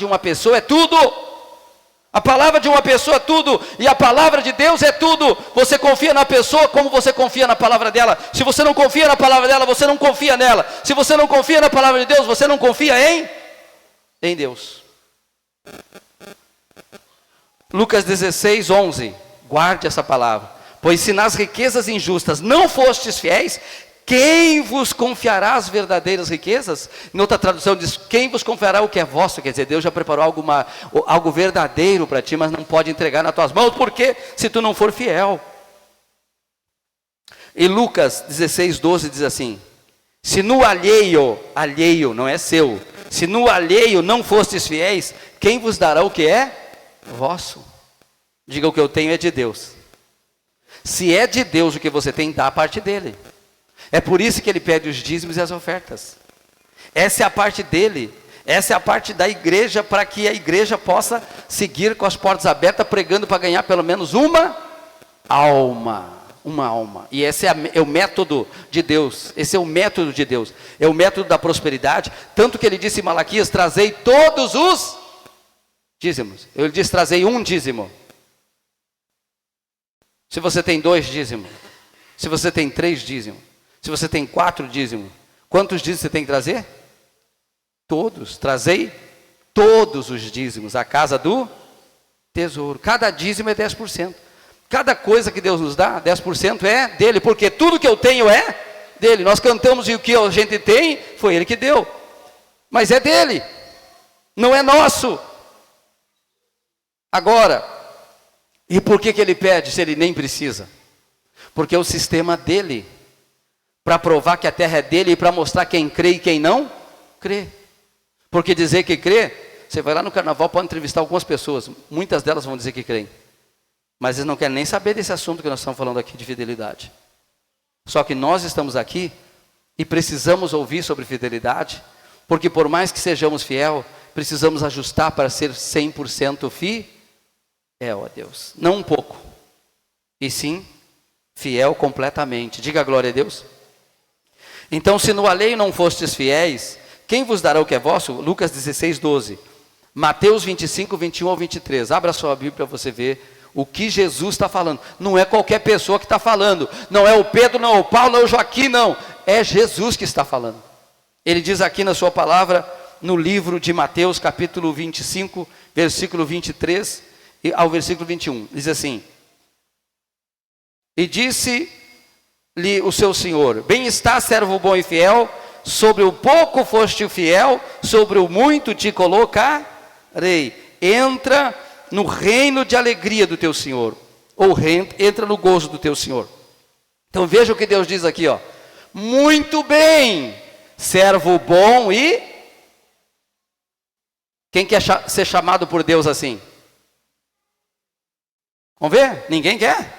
de uma pessoa é tudo. A palavra de uma pessoa é tudo, e a palavra de Deus é tudo. Você confia na pessoa como você confia na palavra dela. Se você não confia na palavra dela, você não confia nela. Se você não confia na palavra de Deus, você não confia em Deus. Lucas 16, 11. Guarde essa palavra. Pois se nas riquezas injustas não fostes fiéis, quem vos confiará as verdadeiras riquezas? Em outra tradução diz, quem vos confiará o que é vosso? Quer dizer, Deus já preparou algo verdadeiro para ti, mas não pode entregar nas tuas mãos, porque se tu não for fiel. E Lucas 16, 12 diz assim, se no alheio não é seu, se no alheio não fostes fiéis, quem vos dará o que é vosso? Diga, o que eu tenho é de Deus. Se é de Deus o que você tem, dá a parte dele. É por isso que ele pede os dízimos e as ofertas. Essa é a parte dele. Essa é a parte da igreja, para que a igreja possa seguir com as portas abertas, pregando para ganhar pelo menos uma alma. Uma alma. E esse é o método de Deus. Esse é o método de Deus. É o método da prosperidade. Tanto que ele disse em Malaquias, trazei todos os dízimos. Ele disse, trazei um dízimo. Se você tem 2 dízimos, se você tem 3 dízimos, se você tem 4 dízimos, quantos dízimos você tem que trazer? Todos. Trazei todos os dízimos à casa do tesouro. Cada dízimo é 10%. Cada coisa que Deus nos dá, 10% é dele, porque tudo que eu tenho é dele. Nós cantamos e o que a gente tem, foi ele que deu. Mas é dele, não é nosso. Agora, e por que ele pede se ele nem precisa? Porque é o sistema dele, para provar que a terra é dele e para mostrar quem crê e quem não crê. Porque dizer que crê, você vai lá no carnaval, pode entrevistar algumas pessoas, muitas delas vão dizer que creem, mas eles não querem nem saber desse assunto que nós estamos falando aqui de fidelidade. Só que nós estamos aqui e precisamos ouvir sobre fidelidade, porque por mais que sejamos fiel, precisamos ajustar para ser 100% fiel a Deus. Não um pouco, e sim fiel completamente. Diga glória a Deus. Então, se no alheio não fostes fiéis, quem vos dará o que é vosso? Lucas 16, 12. Mateus 25, 21 ao 23. Abra sua Bíblia para você ver o que Jesus está falando. Não é qualquer pessoa que está falando. Não é o Pedro, não é o Paulo, não é o Joaquim, não. É Jesus que está falando. Ele diz aqui na sua palavra, no livro de Mateus, capítulo 25, versículo 23 ao versículo 21. Diz assim, e disse-lhe o seu senhor, bem está, servo bom e fiel, sobre o pouco foste fiel, sobre o muito te colocarei. Entra no reino de alegria do teu senhor, ou entra no gozo do teu senhor. Então veja o que Deus diz aqui, ó. Muito bem, servo bom e... Quem quer ser chamado por Deus assim? Vamos ver? Ninguém quer?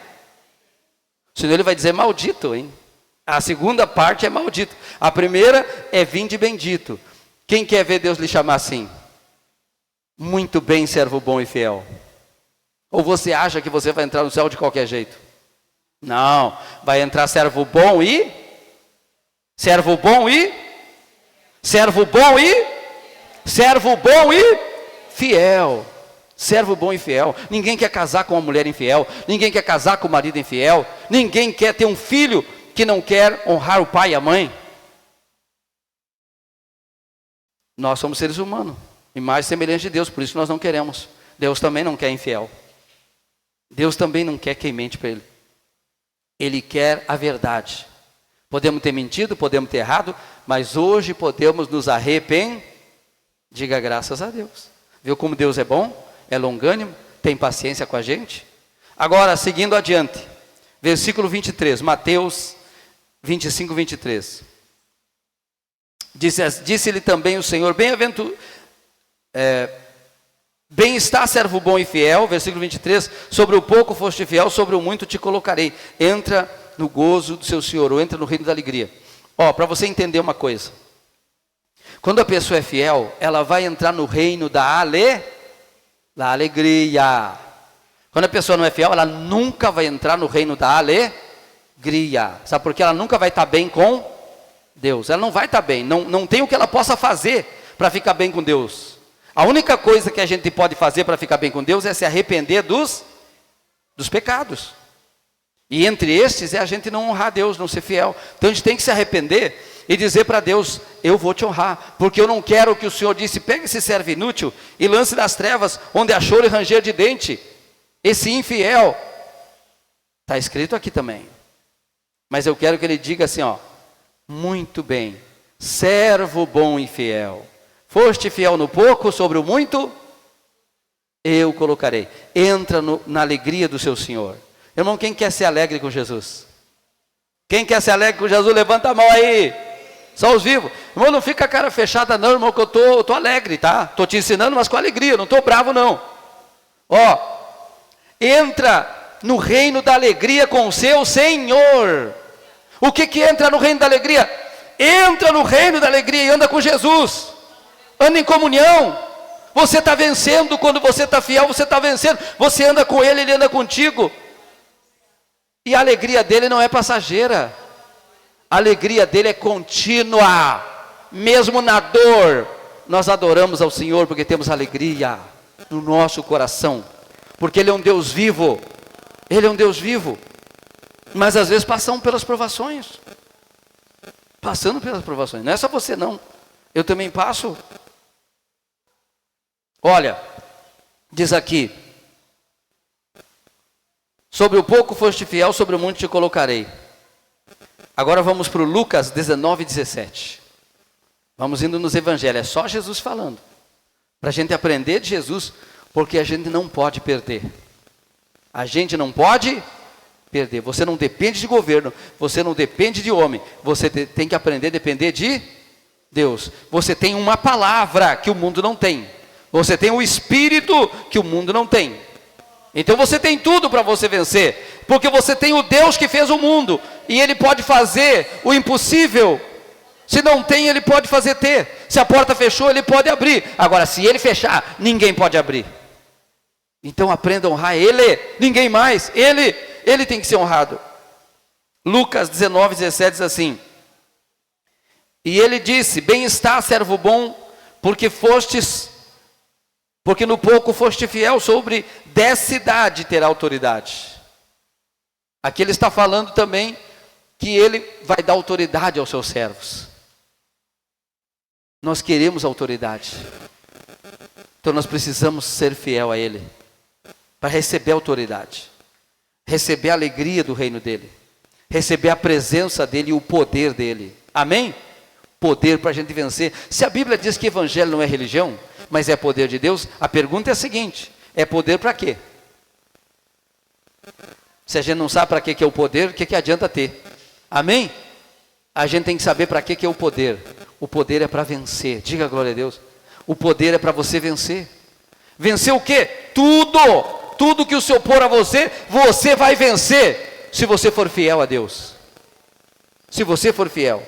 Senão ele vai dizer maldito, hein? A segunda parte é maldito. A primeira é vinde bendito. Quem quer ver Deus lhe chamar assim? Muito bem, servo bom e fiel. Ou você acha que você vai entrar no céu de qualquer jeito? Não, vai entrar servo bom e... Servo bom e... Servo bom e... Servo bom e... Fiel. Servo bom e fiel. Ninguém quer casar com uma mulher infiel. Ninguém quer casar com um marido infiel. Ninguém quer ter um filho que não quer honrar o pai e a mãe. Nós somos seres humanos, imagem e semelhança de Deus, por isso nós não queremos. Deus também não quer infiel. Deus também não quer quem mente para Ele. Ele quer a verdade. Podemos ter mentido, podemos ter errado, mas hoje podemos nos arrepender. Diga graças a Deus. Viu como Deus é bom? É longânimo, tem paciência com a gente. Agora, seguindo adiante, versículo 23, Mateus 25, 23. Disse-lhe também o Senhor, bem está, servo bom e fiel, versículo 23, sobre o pouco foste fiel, sobre o muito te colocarei. Entra no gozo do seu Senhor, ou entra no reino da alegria. Ó, para você entender uma coisa. Quando a pessoa é fiel, ela vai entrar no reino da alegria. Quando a pessoa não é fiel, ela nunca vai entrar no reino da alegria. Sabe por quê? Ela nunca vai estar bem com Deus. Ela não vai estar bem. Não tem o que ela possa fazer para ficar bem com Deus. A única coisa que a gente pode fazer para ficar bem com Deus é se arrepender dos pecados. E entre estes é a gente não honrar Deus, não ser fiel. Então a gente tem que se arrepender e dizer para Deus: eu vou te honrar, porque eu não quero que o Senhor disse, pegue esse servo inútil e lance nas trevas, onde há choro e ranger de dente. Esse infiel, está escrito aqui também. Mas eu quero que ele diga assim, ó: muito bem, servo bom e fiel. Foste fiel no pouco, sobre o muito eu colocarei. Entra na alegria do seu Senhor. Irmão, quem quer ser alegre com Jesus? Quem quer ser alegre com Jesus, levanta a mão aí. Só os vivos. Irmão, não fica a cara fechada não, irmão, que eu tô alegre, tá? Estou te ensinando, mas com alegria, não estou bravo não. Ó, entra no reino da alegria com o seu Senhor. O que entra no reino da alegria? Entra no reino da alegria e anda com Jesus. Anda em comunhão. Você está vencendo quando você está fiel, você está vencendo. Você anda com Ele, Ele anda contigo. E a alegria dele não é passageira. A alegria dele é contínua. Mesmo na dor, nós adoramos ao Senhor porque temos alegria no nosso coração. Porque Ele é um Deus vivo. Ele é um Deus vivo. Mas às vezes passamos pelas provações. Passando pelas provações. Não é só você não. Eu também passo. Olha, diz aqui: sobre o pouco foste fiel, sobre o muito te colocarei. Agora vamos para o Lucas 19, 17. Vamos indo nos evangelhos, é só Jesus falando. Para a gente aprender de Jesus, porque a gente não pode perder. A gente não pode perder. Você não depende de governo, você não depende de homem. Você tem que aprender a depender de Deus. Você tem uma palavra que o mundo não tem. Você tem o Espírito que o mundo não tem. Então você tem tudo para você vencer, porque você tem o Deus que fez o mundo, e Ele pode fazer o impossível. Se não tem, Ele pode fazer ter. Se a porta fechou, Ele pode abrir. Agora, se Ele fechar, ninguém pode abrir. Então aprenda a honrar Ele, ninguém mais. Ele tem que ser honrado. Lucas 19, 17 diz assim: e Ele disse: bem está, servo bom, porque no pouco foste fiel, sobre 10 cidades terá autoridade. Aqui ele está falando também que ele vai dar autoridade aos seus servos. Nós queremos autoridade. Então nós precisamos ser fiel a Ele, para receber autoridade, receber a alegria do reino dEle, receber a presença dEle e o poder dEle. Amém? Poder para a gente vencer. Se a Bíblia diz que evangelho não é religião, mas é poder de Deus, a pergunta é a seguinte: é poder para quê? Se a gente não sabe para que é o poder, o que adianta ter? Amém? A gente tem que saber para que é o poder. O poder é para vencer. Diga glória a Deus. O poder é para você vencer. Vencer o quê? Tudo que o Senhor pôr a você, você vai vencer, se você for fiel a Deus. Se você for fiel,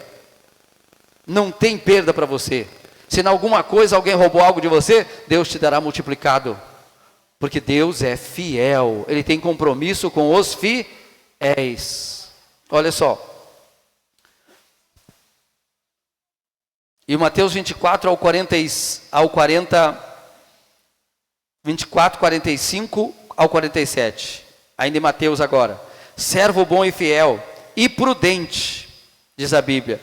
não tem perda para você. Se em alguma coisa alguém roubou algo de você, Deus te dará multiplicado. Porque Deus é fiel. Ele tem compromisso com os fiéis. Olha só. E Mateus 24 ao 24, 45 ao 47. Ainda em Mateus agora. Servo bom e fiel e prudente, diz a Bíblia.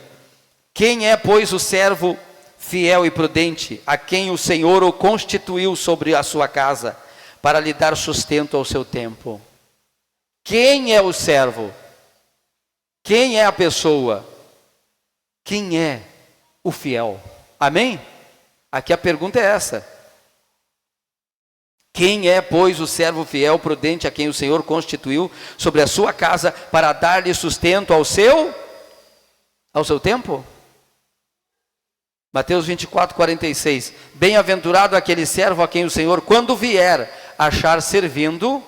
Quem é, pois, o servo fiel e prudente, a quem o Senhor o constituiu sobre a sua casa, para lhe dar sustento ao seu tempo? Quem é o servo? Quem é a pessoa? Quem é o fiel? Amém? Aqui a pergunta é essa. Quem é, pois, o servo fiel, prudente, a quem o Senhor constituiu sobre a sua casa, para dar-lhe sustento ao seu tempo? Mateus 24, 46. Bem-aventurado aquele servo a quem o Senhor, quando vier, achar servindo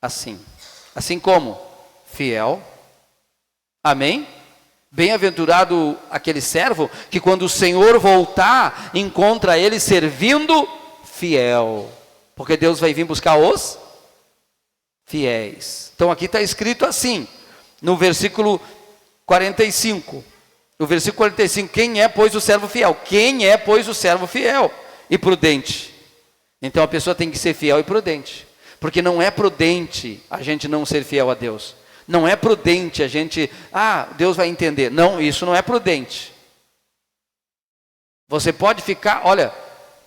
assim. Assim como? Fiel. Amém? Bem-aventurado aquele servo que quando o Senhor voltar, encontra ele servindo fiel. Porque Deus vai vir buscar os fiéis. Então aqui está escrito assim, no versículo 45. No versículo 45, quem é, pois, o servo fiel? Quem é, pois, o servo fiel? e prudente. Então a pessoa tem que ser fiel e prudente. Porque não é prudente a gente não ser fiel a Deus. Não é prudente a gente, Deus vai entender. Não, isso não é prudente. Você pode ficar, olha,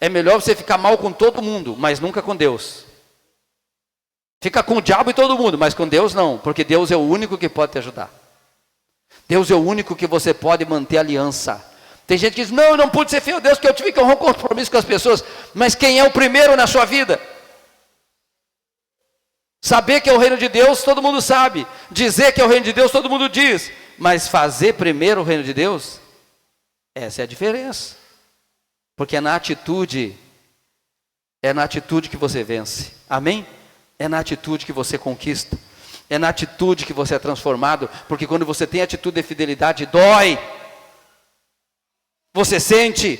é melhor você ficar mal com todo mundo, mas nunca com Deus. Fica com o diabo e todo mundo, mas com Deus não, porque Deus é o único que pode te ajudar. Deus é o único que você pode manter aliança. Tem gente que diz, não, eu não pude ser fiel a Deus, porque eu tive que honrar um compromisso com as pessoas. Mas quem é o primeiro na sua vida? Saber que é o reino de Deus, todo mundo sabe. Dizer que é o reino de Deus, todo mundo diz. Mas fazer primeiro o reino de Deus, essa é a diferença. Porque é na atitude que você vence. Amém? É na atitude que você conquista. É na atitude que você é transformado. Porque quando você tem atitude de fidelidade, dói. Você sente.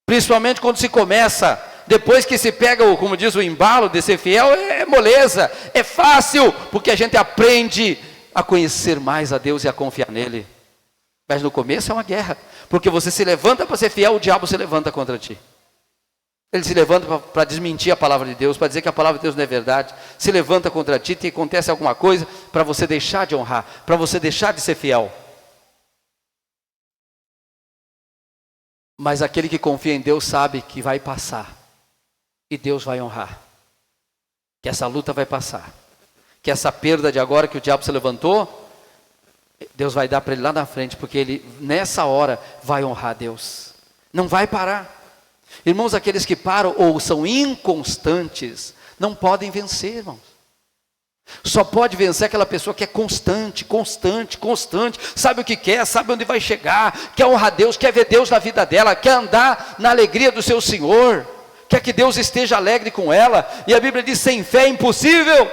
Principalmente quando se começa. Depois que se pega, como diz o embalo de ser fiel, é moleza. É fácil. Porque a gente aprende a conhecer mais a Deus e a confiar nele. Mas no começo é uma guerra. Porque você se levanta para ser fiel, o diabo se levanta contra ti. Ele se levanta para desmentir a palavra de Deus, para dizer que a palavra de Deus não é verdade. Se levanta contra ti, te acontece alguma coisa para você deixar de honrar, para você deixar de ser fiel. Mas aquele que confia em Deus sabe que vai passar. E Deus vai honrar. Que essa luta vai passar. Que essa perda de agora que o diabo se levantou, Deus vai dar para ele lá na frente, porque ele nessa hora vai honrar Deus. Não vai parar. Irmãos, aqueles que param ou são inconstantes, não podem vencer, irmãos. Só pode vencer aquela pessoa que é constante, sabe o que quer, sabe onde vai chegar, quer honrar Deus, quer ver Deus na vida dela, quer andar na alegria do seu Senhor, quer que Deus esteja alegre com ela, e a Bíblia diz, sem fé é impossível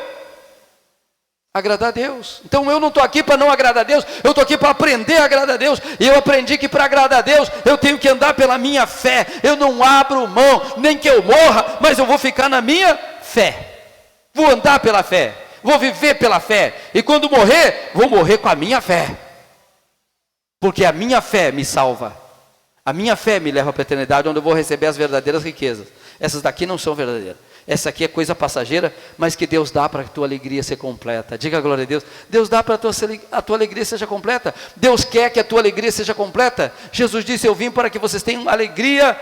agradar a Deus. Então eu não estou aqui para não agradar a Deus, eu estou aqui para aprender a agradar a Deus, e eu aprendi que para agradar a Deus, eu tenho que andar pela minha fé, eu não abro mão, nem que eu morra, mas eu vou ficar na minha fé, vou andar pela fé, vou viver pela fé, e quando morrer, vou morrer com a minha fé, porque a minha fé me salva, a minha fé me leva para a eternidade, onde eu vou receber as verdadeiras riquezas. Essas daqui não são verdadeiras. Essa aqui é coisa passageira, mas que Deus dá para que a tua alegria seja completa. Diga glória a Deus. Deus dá para que a tua alegria seja completa. Deus quer que a tua alegria seja completa. Jesus disse, eu vim para que vocês tenham alegria,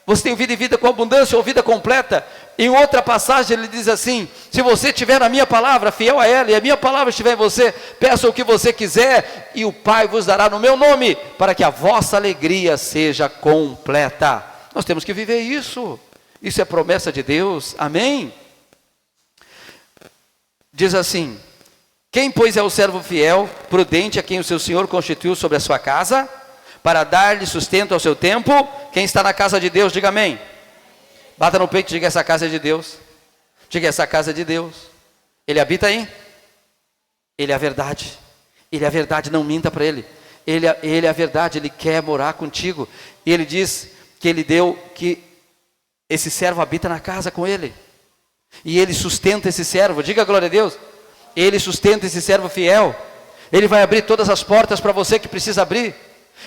vocês tenham vida e vida com abundância, ou vida completa. Em outra passagem ele diz assim, se você tiver a minha palavra, fiel a ela, e a minha palavra estiver em você, peça o que você quiser, e o Pai vos dará no meu nome, para que a vossa alegria seja completa. Nós temos que viver isso. Isso é promessa de Deus, amém? Diz assim, quem pois é o servo fiel, prudente, a quem o seu Senhor constituiu sobre a sua casa, para dar-lhe sustento ao seu tempo? Quem está na casa de Deus, diga amém. Bata no peito e diga, essa casa é de Deus. Diga, essa casa é de Deus. Ele habita aí? Ele é a verdade. Ele é a verdade, não minta para ele. Ele é a verdade, ele quer morar contigo. E ele diz que ele deu, que esse servo habita na casa com ele. E ele sustenta esse servo. Diga glória a Deus. Ele sustenta esse servo fiel. Ele vai abrir todas as portas para você que precisa abrir.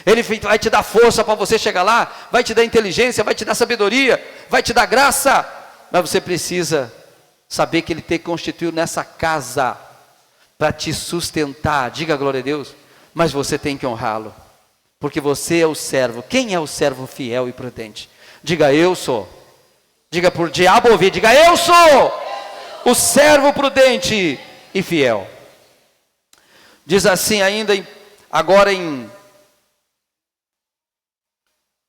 Ele vai te dar força para você chegar lá. Vai te dar inteligência, vai te dar sabedoria, vai te dar graça. Mas você precisa saber que ele te constituiu nessa casa para te sustentar. Diga glória a Deus. Mas você tem que honrá-lo. Porque você é o servo. Quem é o servo fiel e prudente? Diga, eu sou. Diga por diabo ouvir, diga, eu sou o servo prudente e fiel. Diz assim ainda, agora em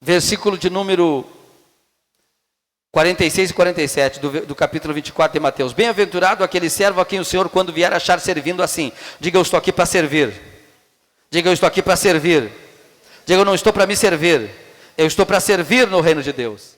versículo de número 46 e 47 do capítulo 24 de Mateus. Bem-aventurado aquele servo a quem o Senhor, quando vier, achar servindo assim. Diga, eu estou aqui para servir. Diga, eu estou aqui para servir. Diga, eu não estou para me servir. Eu estou para servir no reino de Deus.